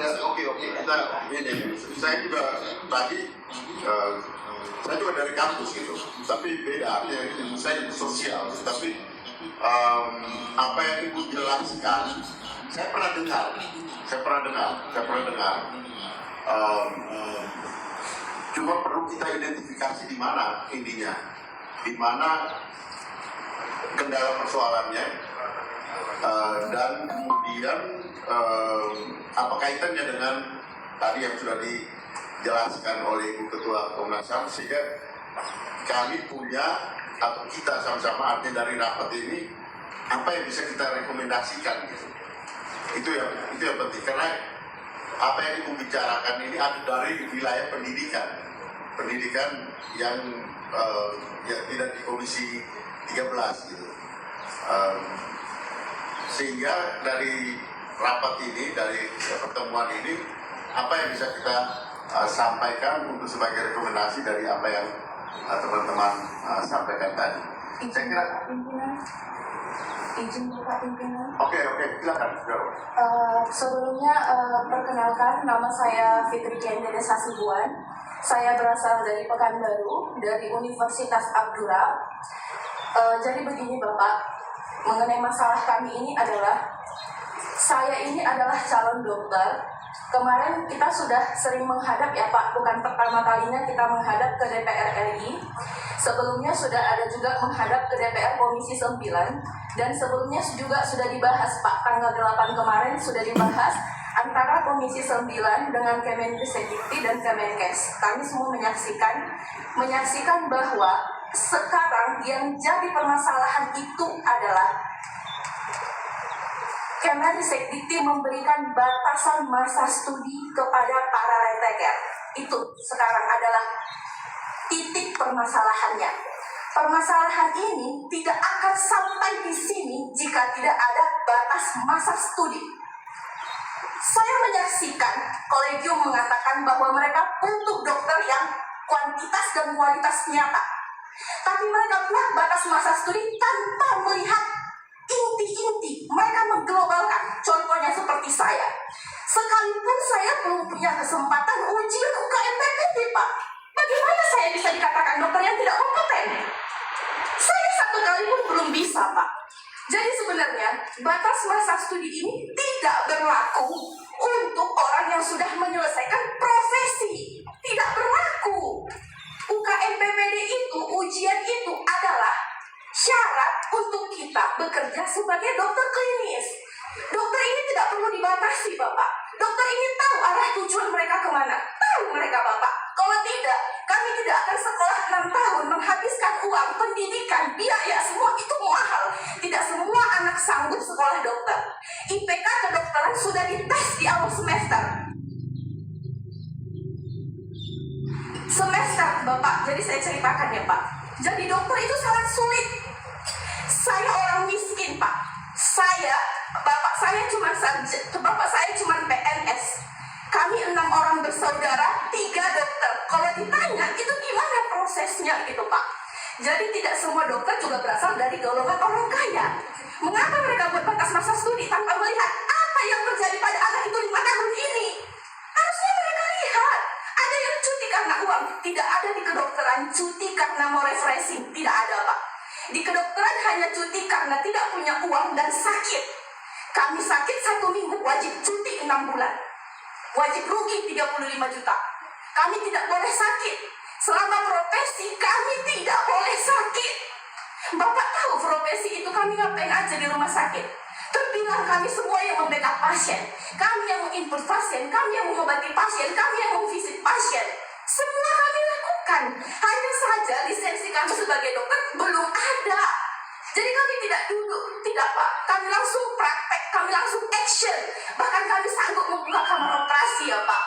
Oke, kita ini. Saya juga tadi, saya juga dari kampus gitu, tapi beda. Artinya saya di sosial, tapi apa yang ibu jelaskan, saya pernah dengar. Cuma perlu kita identifikasi di mana intinya, di mana kendala persoalannya, dan kemudian apa kaitannya dengan tadi yang sudah dijelaskan oleh Ibu Ketua Komnas HAM, sehingga kami punya atau kita sama-sama artinya dari rapat ini apa yang bisa kita rekomendasikan gitu. Itu yang penting, karena apa yang Ibu bicarakan ini ada dari wilayah pendidikan yang tidak di Komisi 13 gitu. Sehingga dari rapat ini, dari pertemuan ini, apa yang bisa kita sampaikan untuk sebagai rekomendasi dari apa yang teman-teman sampaikan tadi. Saya kira izin Bapak Pimpinan. Oke, silakan. Sebelumnya perkenalkan, nama saya Fitri Kendede Hasibuan. Saya berasal dari Pekanbaru, dari Universitas Abdurrahman. Jadi begini Bapak, mengenai masalah kami ini adalah, saya ini adalah calon dokter. Kemarin kita sudah sering menghadap ya Pak, bukan pertama kalinya kita menghadap ke DPR RI. Sebelumnya sudah ada juga menghadap ke DPR Komisi 9, dan sebelumnya juga sudah dibahas Pak, tanggal 8 kemarin sudah dibahas antara Komisi 9 dengan Kemendikbud dan Kemenkes. Kami semua menyaksikan bahwa sekarang yang jadi permasalahan itu adalah Kemendikbud memberikan batasan masa studi kepada para reteker. Itu sekarang adalah titik permasalahannya. Permasalahan ini tidak akan sampai di sini jika tidak ada batas masa studi. Saya menyaksikan kolegium mengatakan bahwa mereka butuh dokter yang kuantitas dan kualitas nyata. Tapi mereka buat batas masa studi tanpa melihat inti-inti. Mereka mengglobalkan. Contohnya seperti saya. Sekalipun saya belum punya kesempatan ujian UKMPPD, Pak. Bagaimana saya bisa dikatakan dokter yang tidak kompeten? Saya satu kali pun belum bisa, Pak. Jadi sebenarnya batas masa studi ini tidak berlaku untuk orang yang sudah menyelesaikan profesi. Tidak berlaku. UKMPPD itu, ujian itu adalah syarat untuk kita bekerja sebagai dokter klinis. Dokter ini tidak perlu dibatasi, Bapak. Dokter ini tahu arah tujuan mereka kemana. Tahu mereka, Bapak. Kalau tidak, kami tidak akan sekolah 6 tahun, menghabiskan uang, pendidikan, biaya, semua itu mahal. Tidak semua anak sanggup sekolah dokter. IPK kedokteran sudah dites di awal semester. Bapak, jadi saya ceritakan ya Pak. Jadi dokter itu sangat sulit. Saya orang miskin, Pak. Bapak saya cuma PNS. Kami 6 orang bersaudara, 3 dokter. Kalau ditanya itu gimana prosesnya gitu Pak. Jadi tidak semua dokter juga berasal dari golongan orang kaya. Mengapa mereka buat batas masa studi tanpa melihat apa yang terjadi pada anak itu 5 tahun ini? Harusnya mereka lihat. Ada yang cuti karena uang. Tidak ada di kedokteran cuti karena mau refreshing. Tidak ada Pak. Di kedokteran hanya cuti karena tidak punya uang dan sakit. Kami sakit 1 minggu wajib cuti 6 bulan. Wajib rugi 35 juta. Kami tidak boleh sakit. Selama profesi kami tidak boleh sakit. Bapak tahu profesi itu kami ngapain aja di rumah sakit. Terbilang kami semua yang membackup pasien. Kami yang menginput pasien. Kami yang mengobati pasien. Kami yang memvisit pasien. Semua kami lakukan. Hanya saja lisensi kami sebagai dokter belum ada. Jadi kami tidak duduk. Tidak Pak. Kami langsung praktek. Kami langsung action. Bahkan kami sanggup membuka kamar operasi ya Pak.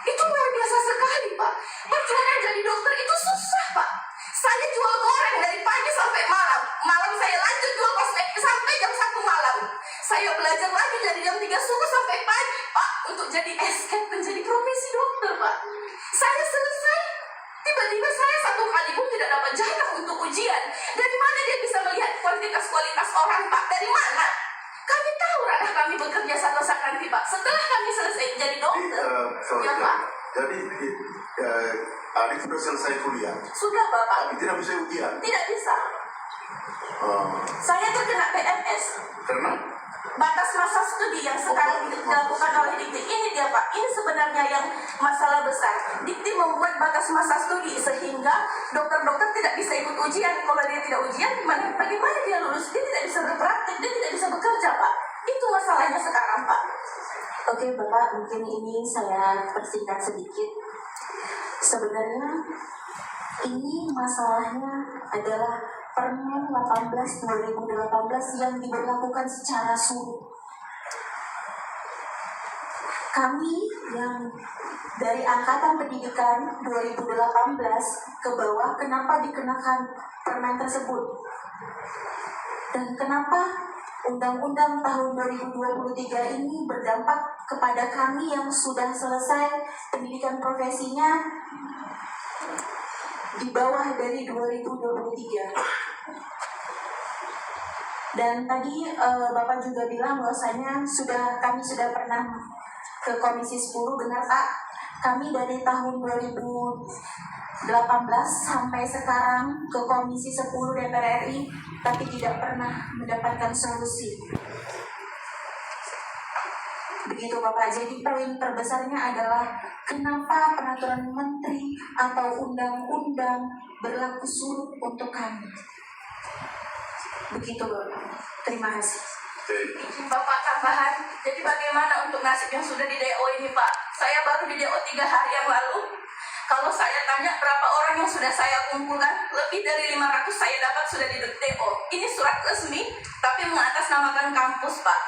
Itu luar biasa sekali Pak. Perjuangan jadi dokter itu susah Pak. Saya jual goreng dari pagi sampai malam. Malam saya lanjut jual kosmetik sampai jam 1 malam. Saya belajar lagi dari jam 3 subuh sampai pagi Pak. Untuk jadi escape menjadi profesi dokter Pak. Saya selesai. Tiba-tiba saya 1 kali pun tidak dapat jatah untuk ujian. Dari mana dia bisa melihat kualitas orang Pak? Dari mana? Kami tahu ranah kami bekerja satu saat nanti Pak. Setelah kami selesai Adik sudah selesai kuliah, Sudah Bapak. tapi tidak bisa ujian. Tidak bisa. Saya terkena PNS. Karena Batas masa studi yang sekarang dilakukan oleh Dikti. Ini dia Pak. Ini sebenarnya yang masalah besar. Dikti membuat batas masa studi sehingga dokter-dokter tidak bisa ikut ujian. Kalau dia tidak ujian, bagaimana dia lulus? Dia tidak bisa berpraktik, dia tidak bisa bekerja Pak. Itu masalahnya sekarang Pak. Oke Bapak, mungkin ini saya persingkat sedikit. Sebenarnya ini masalahnya adalah Permen 18/2018 yang diberlakukan secara surut. Kami yang dari Angkatan Pendidikan 2018 ke bawah, kenapa dikenakan permen tersebut? Dan kenapa Undang-Undang tahun 2023 ini berdampak kepada kami yang sudah selesai pendidikan profesinya di bawah dari 2023. Dan tadi Bapak juga bilang bahwasanya kami sudah pernah ke Komisi 10, benar Pak? Kami dari tahun 2018 sampai sekarang ke Komisi 10 DPR RI, tapi tidak pernah mendapatkan solusi. Begitu Bapak. Jadi poin terbesarnya adalah kenapa peraturan menteri atau undang-undang berlaku surut untuk kami. Begitu Bapak. Terima kasih. Bapak tambahan, jadi bagaimana untuk nasib yang sudah di DO ini Pak? Saya baru di DO 3 hari yang lalu. Kalau saya tanya berapa orang yang sudah saya kumpulkan, lebih dari 500 saya dapat sudah di DO. Ini surat resmi, tapi mengatasnamakan kampus Pak.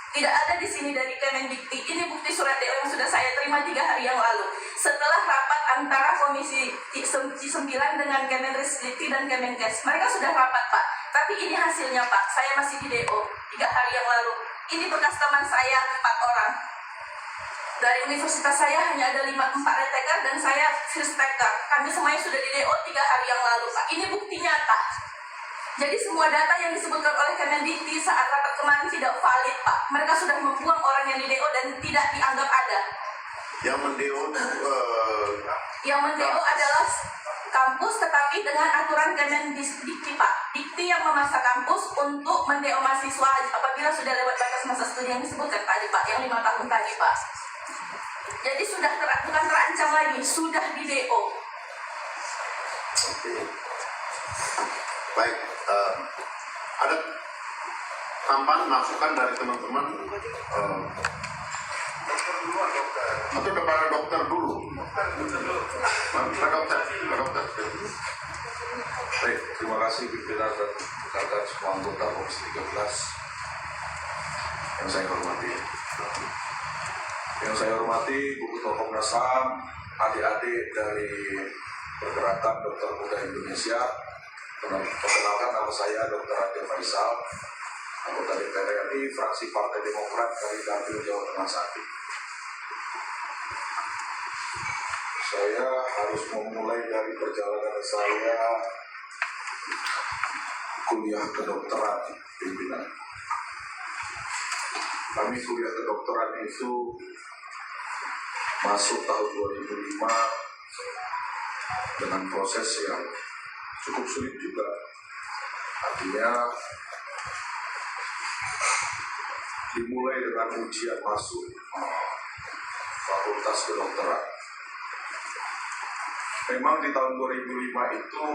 Tidak ada di sini dari Kemendikti. Ini bukti surat DO yang sudah saya terima 3 hari yang lalu. Setelah rapat antara Komisi 9 dengan Kemenrisdikti dan Kemenkes. Mereka sudah rapat Pak. Tapi ini hasilnya Pak. Saya masih di DO 3 hari yang lalu. Ini bekas teman saya 4 orang. Dari universitas saya hanya ada 4 reteker dan saya firsteker. Kami semuanya sudah di DO 3 hari yang lalu Pak. Ini bukti nyata. Jadi semua data yang disebutkan oleh Kemendikti saat rapat kemarin tidak valid Pak. Mereka sudah membuang orang yang di DO dan tidak dianggap ada. yang mendeo Yang mendeo adalah kampus tetapi dengan aturan Kemendikti Pak. Dikti yang memaksa kampus untuk mendeo mahasiswa apabila sudah lewat batas masa studi yang disebutkan tadi Pak, yang 5 tahun tadi Pak. Jadi sudah bukan terancam lagi, sudah di DO. Baik, ada tambahan masukan dari teman-teman atau kepada dokter dulu. Pak dokter. Baik, terima kasih pimpinan dan rekan semua anggota Komisi 13 yang saya hormati. Yang saya hormati Bu Ketua Komnas HAM, adik-adik dari Pergerakan Dokter Muda Indonesia. Perkenalkan, nama saya Dr. Ade Faisal, anggota DPR RI, fraksi Partai Demokrat dari Dapil Jawa Tengah 1. Saya harus memulai dari perjalanan saya kuliah kedokteran pimpinan. Kami kuliah kedokteran itu masuk tahun 2005 dengan proses yang cukup sulit juga. Artinya dimulai dengan ujian masuk fakultas kedokteran. Memang di tahun 2005 itu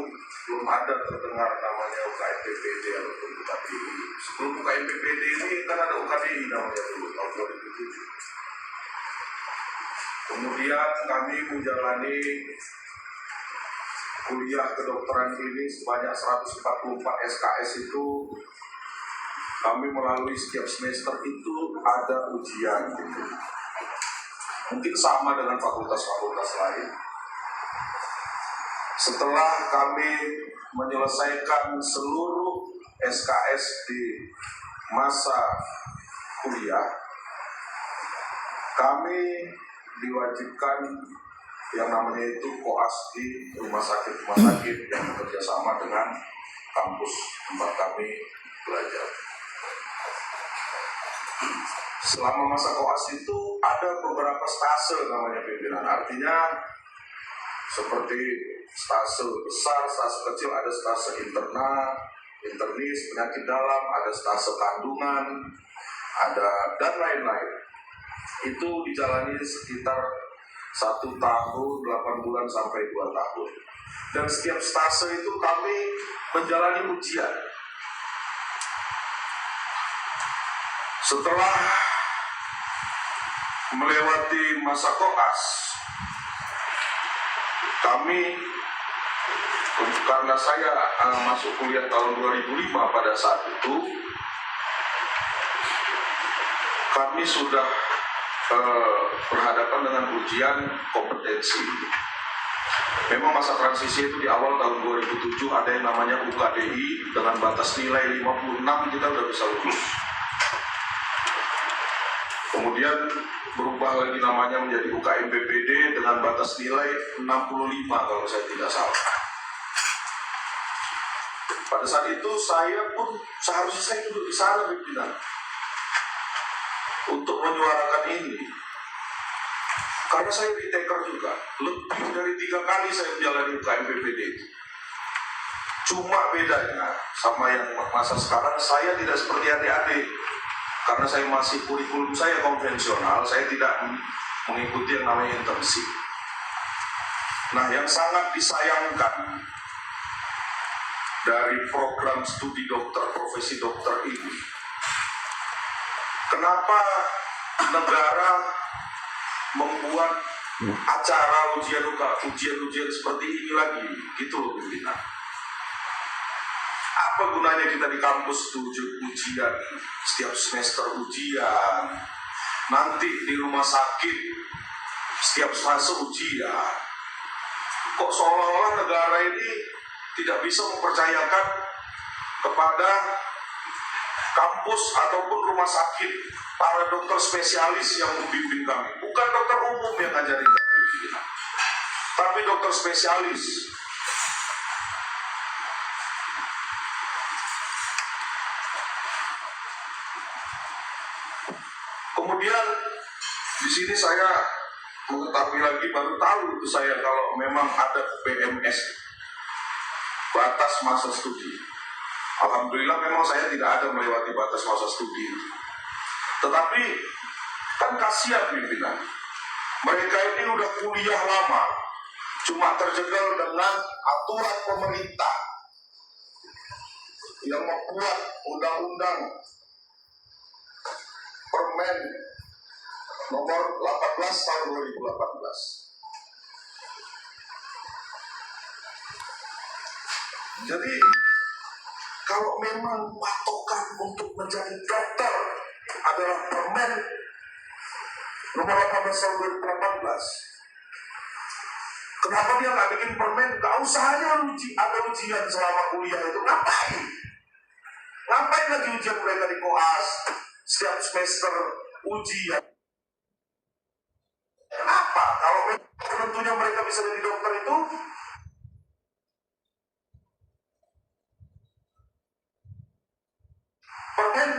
belum ada terdengar namanya UKM PPD ataupun UKDI. Sebelum UKM PPD ini kan ada UKDI namanya dulu tahun 2007. Kemudian kami menjalani kuliah kedokteran ini sebanyak 144 SKS itu kami melalui setiap semester itu ada ujian. Mungkin sama dengan fakultas-fakultas lain. Setelah kami menyelesaikan seluruh SKS di masa kuliah, kami diwajibkan yang namanya itu koas di rumah sakit yang bekerja sama dengan kampus tempat kami belajar. Selama masa koas itu ada beberapa stase namanya pimpinan. Artinya seperti stase besar, stase kecil, ada stase internis, penyakit dalam, ada stase kandungan, ada dan lain-lain. Itu dijalani sekitar 1 tahun, 8 bulan sampai 2 tahun. Dan setiap stase itu kami menjalani ujian. Setelah melewati masa koas, kami, karena saya masuk kuliah tahun 2005 pada saat itu, kami sudah berhadapan dengan ujian kompetensi. Memang masa transisi itu di awal tahun 2007 ada yang namanya UKDI dengan batas nilai 56 kita udah bisa lulus. Kemudian berubah lagi namanya menjadi UKMPPD dengan batas nilai 65 kalau saya tidak salah. Pada saat itu saya pun seharusnya saya duduk di sana pimpinan untuk menyuarakan ini. Karena saya retaker juga, lebih dari 3 kali saya menjalani UKMPPD itu. Cuma bedanya sama yang masa sekarang, saya tidak seperti adik-adik. Karena saya masih kurikulum saya konvensional, saya tidak mengikuti yang namanya internship. Nah, yang sangat disayangkan dari program studi dokter, profesi dokter ini, kenapa negara membuat acara ujian seperti ini lagi, gitu loh pimpinan. Apa gunanya kita di kampus itu ujian, setiap semester ujian, nanti di rumah sakit setiap fase ujian. Kok seolah-olah negara ini tidak bisa mempercayakan kepada kampus ataupun rumah sakit para dokter spesialis yang membimbing kami. Bukan dokter umum yang ngajarin kami, tapi dokter spesialis. Kemudian di sini saya mengetahui lagi, baru tahu itu saya kalau memang ada BMS, batas masa studi. Alhamdulillah memang saya tidak ada melewati batas masa studi. Tetapi kan kasihan pimpinan. Mereka ini udah kuliah lama, cuma terjegal dengan aturan pemerintah yang membuat undang-undang Permen nomor 18 tahun 2018. Jadi kalau memang patokan untuk menjadi dokter adalah Permen nomor 18 tahun 2018, kenapa dia nggak bikin permen? Gak usah aja ada ujian selama kuliah itu. Ngapain lagi ujian mereka di koas? Setiap semester ujian. Kenapa? Kalau tentunya mereka bisa jadi dokter itu, Permen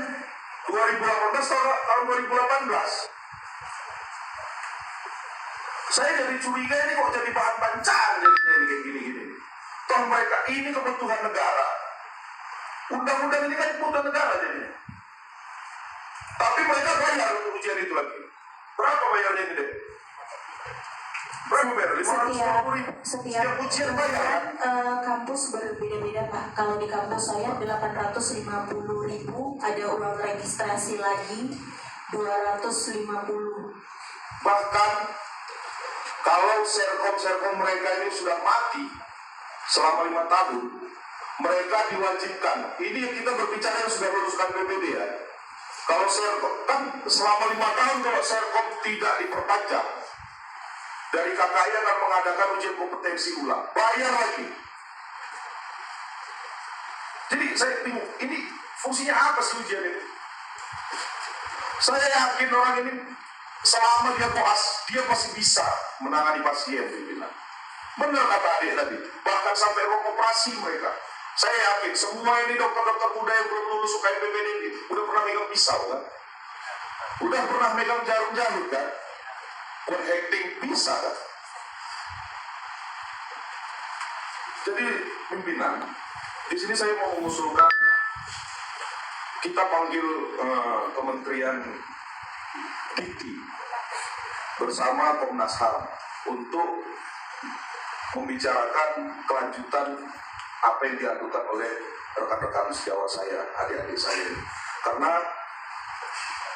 2018 tahun 2018. Saya jadi curiga ini kok jadi bahan bancahan jadinya kayak gini-gini. Toh mereka ini kebutuhan negara. Undang-undang ini kan kebutuhan negara jadinya. Tapi mereka bayar untuk ujian itu lagi. Berapa bayarnya gede? Berapa bayar? 550.000. Setiap ujian bayar. Kampus berbeda-beda Pak. Kalau di kampus saya 850.000, ada uang registrasi lagi 250. Bahkan kalau serkom mereka ini sudah mati selama 5 tahun, mereka diwajibkan. Ini kita berbicara yang sudah luluskan PPD ya. Kalau serkom kan selama 5 tahun kalau serkom tidak diperpanjang, dari KKI akan mengadakan ujian kompetensi ulang, bayar lagi. Jadi saya bingung, ini fungsinya apa sih ujian ini? Saya yakin orang ini selama dia koas, dia masih bisa menangani pasien. Benar kata adik tadi, bahkan sampai ruang operasi mereka. Saya yakin semua ini dokter-dokter muda yang belum lulus UKMPPD ini udah pernah megang pisau kan? Udah pernah megang jarum-jarum kan? Buat acting bisa kan? Jadi pimpinan, di sini saya mau mengusulkan kita panggil Kementerian Dikti bersama Komnas HAM untuk membicarakan kelanjutan apa yang diadukan oleh rekan-rekan sejawat saya, adik-adik saya. Karena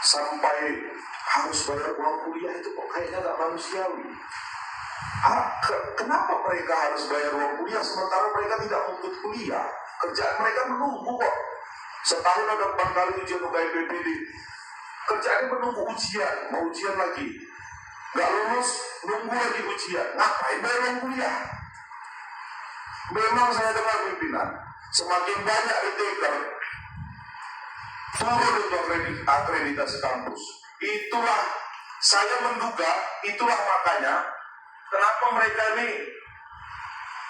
sampai harus bayar uang kuliah itu kok kayaknya nggak manusiawi. Kenapa mereka harus bayar uang kuliah sementara mereka tidak mau kuliah? Kerjaan mereka menunggu kok. Setahun ada 4 kali ujian UKMPPD. Kerjaannya menunggu ujian, mau ujian lagi. Nggak lulus, nunggu lagi ujian. Ngapain bayar uang kuliah? Memang saya dengar pimpinan, semakin banyak retaker turun untuk akreditasi kampus. Itulah, saya menduga, itulah makanya kenapa mereka ini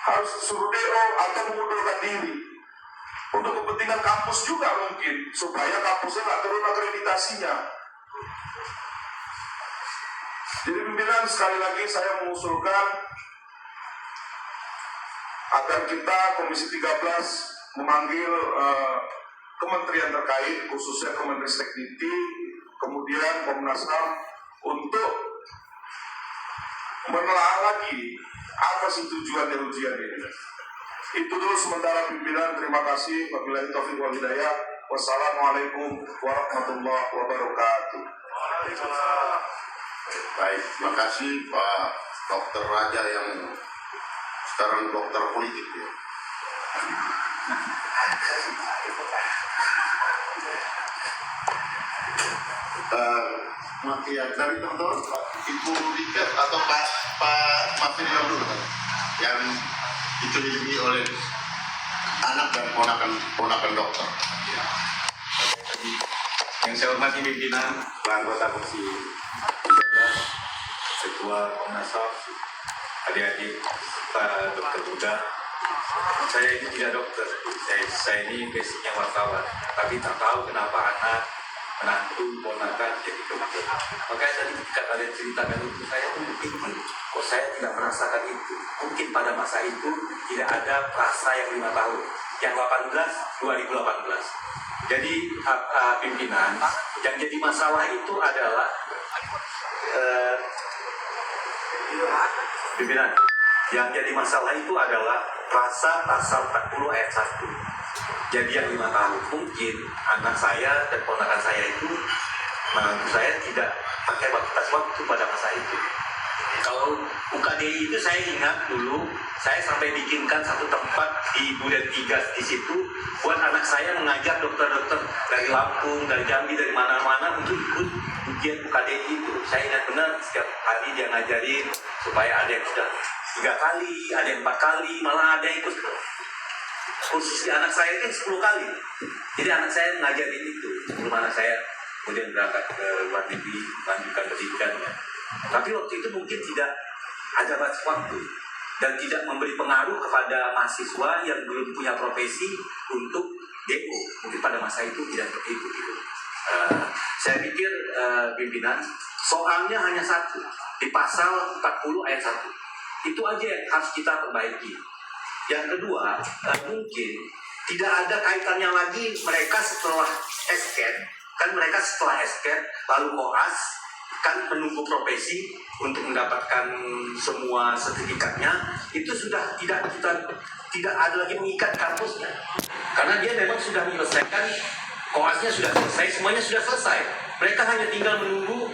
harus suruh DO atau mengundurkan diri. Untuk kepentingan kampus juga mungkin, supaya kampusnya nggak turun akreditasinya. Jadi pimpinan, sekali lagi saya mengusulkan agar kita Komisi 13 memanggil kementerian terkait, khususnya Kemenristek Dikti, kemudian Komnas HAM, untuk menelaah lagi apa sih tujuan dari ujian ini. Itu dulu sementara pimpinan. Terima kasih. Wabillahi taufiq wal hidayah. Wassalamualaikum warahmatullahi wabarakatuh. Baik, terima kasih Pak Dr. Raja yang sekarang dokter politik ya. Ya, dari teman-teman Ibu Rika atau Pak Mafirion dulu kan, yang dikelilingi oleh anak dan ponakan dokter. Yang saya hormati pimpinan, anggota Komisi 13, Ketua Komnas HAM, adik-adik para dokter muda. Saya ini tidak dokter, saya ini basicnya wartawan, tapi tak tahu kenapa anak, menantu, ponakan jadi dokter. Makanya tadi ketika kalian ceritakan itu, saya berpikir, kok saya tidak merasakan itu. Mungkin pada masa itu tidak ada rasa yang 5 tahun, yang 2018. Jadi pimpinan, yang jadi masalah itu adalah pimpinan, yang jadi masalah itu adalah pasal 40 ayat 1. Jadi yang 5 tahun, mungkin anak saya dan ponakan saya itu, menantu saya tidak pakai batas waktu pada masa itu. Kalau UKDI itu saya ingat dulu, saya sampai bikinkan satu tempat di Duren 3 di situ buat anak saya mengajar dokter-dokter dari Lampung, dari Jambi, dari mana-mana untuk ikut ujian UKDI itu. Saya ingat benar setiap hari dia ngajarin supaya ada yang sudah 3 kali, ada yang 4 kali, malah ada yang ikut. Khusus di anak saya kan 10 kali. Jadi anak saya ngajarin itu sebelum anak saya kemudian berangkat ke luar negeri melanjutkan pendidikannya. Tapi waktu itu mungkin tidak ada batas waktu dan tidak memberi pengaruh kepada mahasiswa yang belum punya profesi untuk DO. Mungkin pada masa itu tidak seperti itu. Saya pikir pimpinan, soalnya hanya satu di pasal 40 ayat 1. Itu aja yang harus kita perbaiki. Yang kedua, mungkin tidak ada kaitannya lagi mereka setelah SKED, kan mereka setelah SKED lalu koas kan menunggu profesi untuk mendapatkan semua sertifikatnya, itu sudah tidak ada lagi mengikat kampusnya, karena dia memang sudah menyelesaikan koasnya, sudah selesai, semuanya sudah selesai. Mereka hanya tinggal menunggu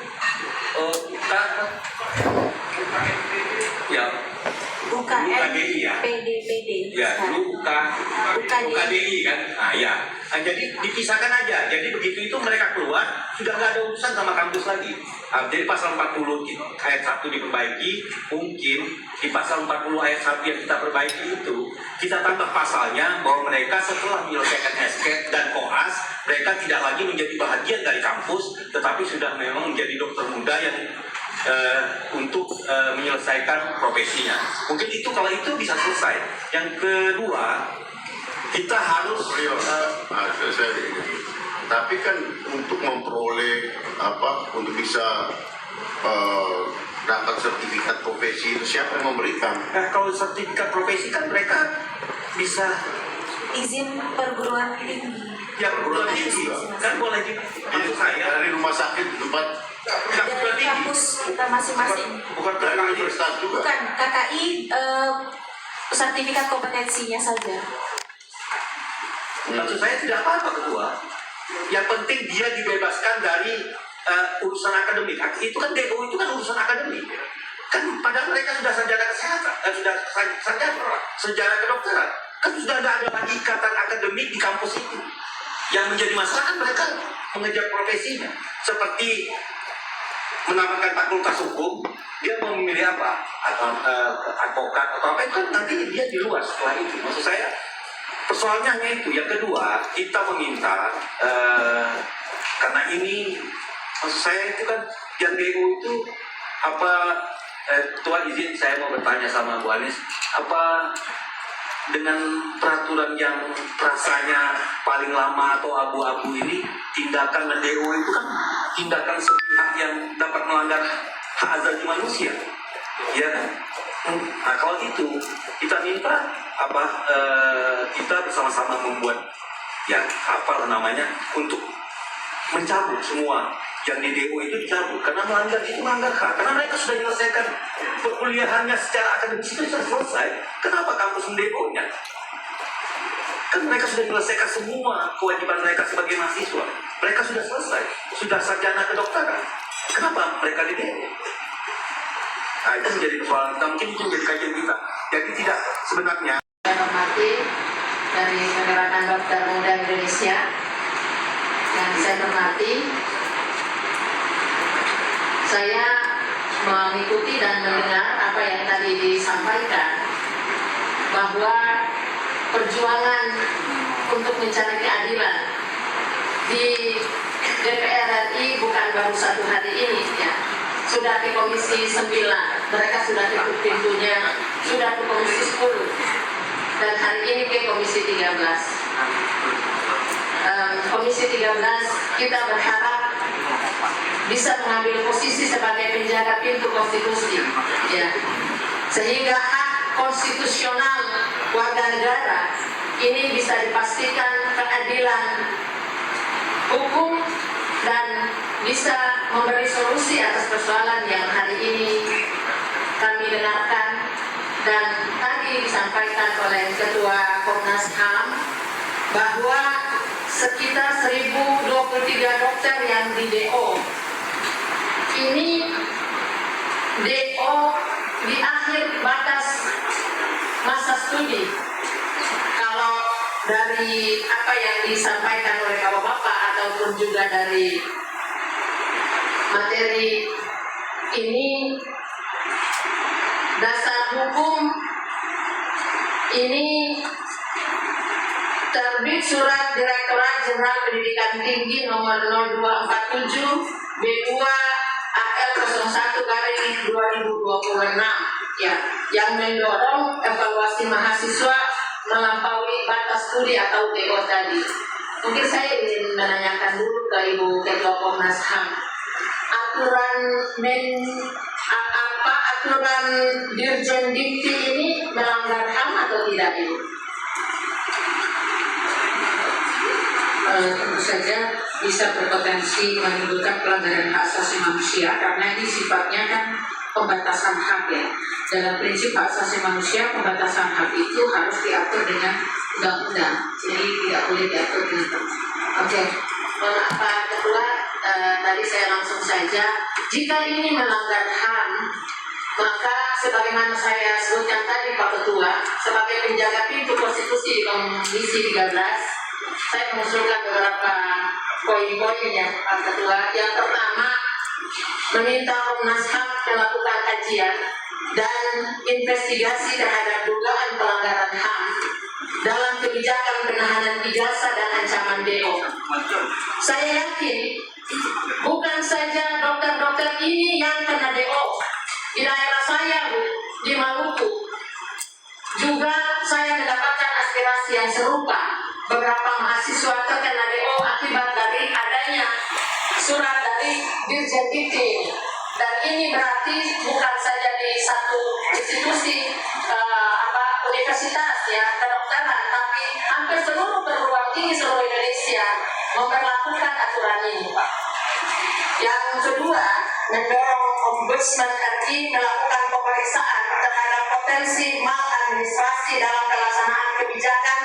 UKDI ya. PDPD. Ya, dulu UKDI kan. Nah, ya. Nah, jadi dipisahkan aja. Jadi begitu itu mereka keluar, sudah nggak ada urusan sama kampus lagi. Nah, jadi pasal 40 ayat 1 diperbaiki, mungkin di pasal 40 ayat 1 yang kita perbaiki itu, kita tambah pasalnya bahwa mereka setelah menyelesaikan SKED dan koas, mereka tidak lagi menjadi bahagian dari kampus, tetapi sudah memang menjadi dokter muda yang untuk menyelesaikan profesinya. Mungkin itu kalau itu bisa selesai. Yang kedua, kita harus tapi kan untuk memperoleh untuk bisa dapat sertifikat profesi itu siapa yang memberikan? Nah, kalau sertifikat profesi kan mereka bisa Izin perguruan tinggi. ya perguruan tinggi kan boleh maksud saya Dari rumah sakit tempat nggak perguruan Dari tinggi kampus kita masing-masing. bukan dari KKI. universitas juga. Bukan KKI, sertifikat kompetensinya saja. Maksud saya tidak apa-apa ketua. Yang penting dia dibebaskan dari urusan akademik. Itu kan DO itu kan urusan akademik. Kan padahal mereka sudah sarjana kesehatan, sudah sarjana kedokteran. Kan sudah tidak ada lagi ikatan akademik di kampus itu. Yang menjadi masalah kan mereka mengejar profesinya. Seperti menambahkan fakultas hukum, dia mau memilih apa? Atau advokat atau apa itu kan nanti dia di luar setelah itu. Maksud saya persoalannya hanya itu. Yang kedua, kita meminta karena ini maksud saya itu kan yang DO itu apa Tuan izin saya mau bertanya sama Bu Anies, apa dengan peraturan yang rasanya paling lama atau abu-abu ini, tindakan DO itu kan tindakan sepihak yang dapat melanggar hak asasi manusia, ya kan? Nah kalau itu kita minta apa kita bersama-sama membuat ya apa namanya untuk mencabut semua yang di DO itu dicabut karena melanggar itu melanggar hak, karena mereka sudah menyelesaikan perkuliahannya secara akademis itu sudah selesai. Kenapa kampus mendemo-nya? Kan mereka sudah menyelesaikan semua kewajiban mereka sebagai mahasiswa. Mereka sudah selesai, sudah sarjana kedokteran. Kenapa mereka di DO? Nah itu menjadi persoalan kita, mungkin itu menjadi kajian kita. Jadi tidak sebenarnya. Saya hormati dari Pergerakan Dokter Muda Indonesia yang saya hormati, saya mengikuti dan mendengar apa yang tadi disampaikan bahwa perjuangan untuk mencari keadilan di DPR RI bukan baru satu hari ini ya. Sudah ke Komisi 9, mereka sudah tutup pintunya, sudah ke Komisi 10 dan hari ini ke Komisi 13. Komisi 13 kita berharap bisa mengambil posisi sebagai penjaga pintu konstitusi ya. Sehingga hak konstitusional warga negara ini bisa dipastikan keadilan hukum dan bisa memberi solusi atas persoalan yang hari ini kami dengarkan dan tadi disampaikan oleh Ketua Komnas HAM bahwa sekitar 1023 dokter yang di DO ini DO di akhir batas masa studi. Kalau dari apa yang disampaikan oleh bapak-bapak ataupun juga dari materi ini, dasar hukum ini terbit surat Direktorat Jenderal Pendidikan Tinggi nomor 0247 B2 AL 01/2026 ya, yang mendorong evaluasi mahasiswa melampaui batas studi atau DO tadi. Mungkin saya ingin menanyakan dulu ke Ibu Ketua Komnas HAM, aturan aturan Dirjen Dikti ini melanggar HAM atau tidak, Ibu? Tentu saja bisa berpotensi menimbulkan pelanggaran hak asasi manusia karena ini sifatnya kan pembatasan hak ya. Dalam prinsip hak asasi manusia, pembatasan hak itu harus diatur dengan undang-undang, jadi tidak boleh diatur dengan Oke, Pak Ketua, tadi saya langsung saja, jika ini melanggar HAM, maka sebagaimana saya sebutkan tadi Pak Ketua, sebagai penjaga pintu konstitusi di Komisi 13, saya mengusulkan beberapa poin-poin ya Pak Ketua. Yang pertama, meminta Komnas HAM melakukan kajian dan investigasi terhadap dugaan pelanggaran HAM dalam kebijakan penahanan ijazah dan ancaman DO. Saya yakin bukan saja dokter-dokter ini yang kena DO. Di daerah saya, Bu, di Maluku, juga saya mendapatkan aspirasi yang serupa. Beberapa mahasiswa terkena DO akibat dari adanya surat dari Dirjen Dikti. Dan ini berarti bukan saja di satu institusi universitas ya kedokteran, tapi hampir seluruh perguruan tinggi seluruh Indonesia memperlakukan aturan ini, Pak. Yang kedua, mendorong Ombudsman RI melakukan pemeriksaan terhadap potensi maladministrasi dalam pelaksanaan kebijakan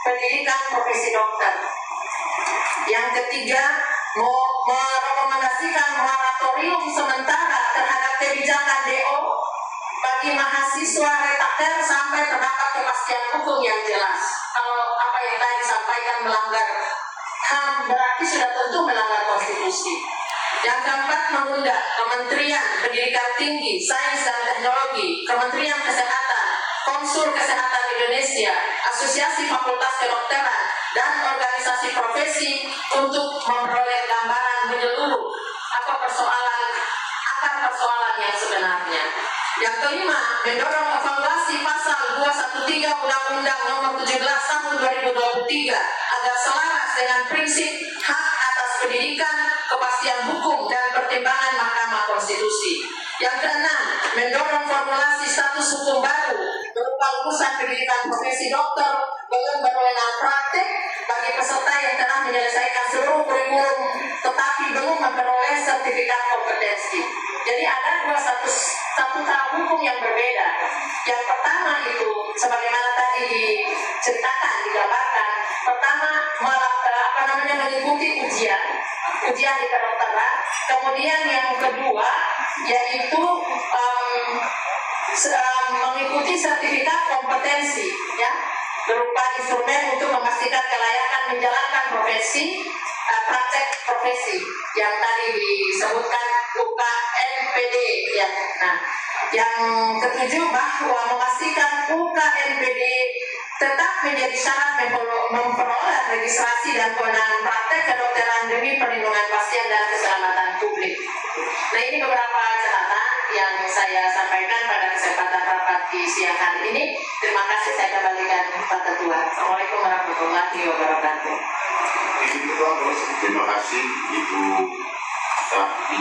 pendidikan profesi dokter. Yang ketiga, merekomendasikan moratorium sementara terhadap kebijakan DO bagi mahasiswa retaker sampai terdapat kepastian hukum yang jelas. Kalau apa yang tadi disampaikan melanggar HAM berarti sudah tentu melanggar konstitusi. Yang keempat, mengundang Kementerian Pendidikan Tinggi, Sains dan Teknologi, Kementerian Kesehatan, Konsul Kesehatan Indonesia, Asosiasi Fakultas Kedokteran, dan organisasi profesi untuk memperoleh gambaran menyeluruh akar persoalan yang sebenarnya. Yang kelima, mendorong evaluasi pasal 213 Undang-Undang Nomor 17 Tahun 2023 agar selaras dengan prinsip hak atas pendidikan, kepastian hukum, dan pertimbangan Mahkamah Konstitusi. Yang keenam, mendorong formulasi status hukum baru berupa lulusan pendidikan profesi dokter belum berwenang praktek bagi peserta yang telah menyelesaikan seluruh kurikulum tetapi belum memperoleh sertifikat kompetensi. Jadi ada dua status hukum yang berbeda. Yang pertama itu sebagaimana tadi diceritakan, digambarkan, pertama mengikuti ujian di kedokteran. Kemudian yang kedua yaitu mengikuti sertifikat kompetensi ya, berupa instrumen untuk memastikan kelayakan menjalankan praktek profesi yang tadi disebutkan UKNPD ya. Nah, yang ketujuh bahwa memastikan UKNPD tetap menjadi syarat memperoleh registrasi dan kewenangan praktek kedokteran demi perlindungan pasien dan keselamatan publik. Nah, ini beberapa catatan yang saya sampaikan pada kesempatan rapat di siang hari ini. Terima kasih, saya kembalikan Pak Ketua. Assalamualaikum warahmatullahi wabarakatuh. Terima kasih Ibu Sakti.